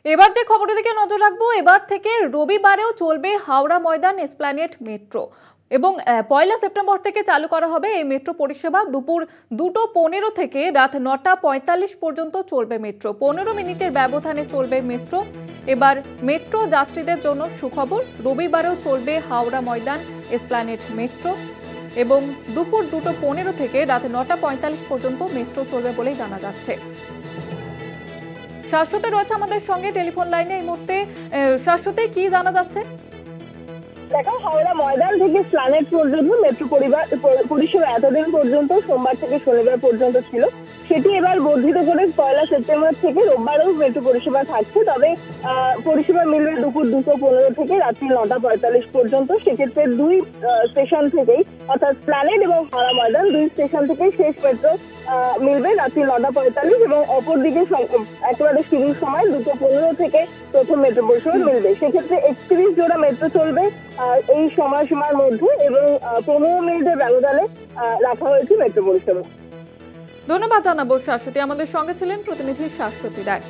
এবার যে খবরের দিকে নজর রাখবো, এবার থেকে রবিবারেও চলবে হাওড়া ময়দান এসপ্ল্যানেড মেট্রো এবং 1 সেপ্টেম্বর থেকে চালু করা হবে এই মেট্রো পরিষেবা। দুপুর 2:15 থেকে রাত 9:45 পর্যন্ত চলবে মেট্রো। 15 মিনিটের ব্যবধানে চলবে মেট্রো। এবার মেট্রো যাত্রীদের জন্য সুখবর, রবিবারেও চলবে হাওড়া ময়দান এসপ্ল্যানেড মেট্রো এবং দুপুর 2:15 থেকে রাত 9:45 পর্যন্ত মেট্রো চলবে বলেই জানা যাচ্ছে। শাশ্বতী রয়েছে আমাদের সঙ্গে টেলিফোন লাইনে এই মুহূর্তে। শাশ্বতী, কি জানা যাচ্ছে? দেখো, হাওড়া ময়দান থেকে এসপ্ল্যানেড পর্যন্ত মেট্রো পরিষেবা এতদিন পর্যন্ত সোমবার থেকে শনিবার পর্যন্ত ছিল, সেটি এবার বর্ধিত করে 1 সেপ্টেম্বর থেকে রোববারেও মেট্রো পরিষেবা থাকছে। তবে পরিষেবা মিলবে দুপুর 2:15 থেকে রাত্রি 9:45 পর্যন্ত। সেক্ষেত্রে দুই স্টেশন থেকেই, অর্থাৎ এসপ্ল্যানেড এবং হাওড়া ময়দান দুই স্টেশন থেকেই শেষ মেট্রো মিলবে রাত্রি 9:45 এবং অপরদিকে একেবারে শুরুর সময় 2:15 থেকে প্রথম মেট্রো পরিষেবা মিলবে। সেক্ষেত্রে 31 জোড়া মেট্রো চলবে এই সময়সীমার মধ্যে এবং 15 মিনিটের ব্যবধানে রাখা হয়েছে মেট্রো পরিষেবা। ধন্যবাদ জানাবো শাশ্বতী। আমাদের সঙ্গে ছিলেন প্রতিনিধি শাশ্বতী রায়।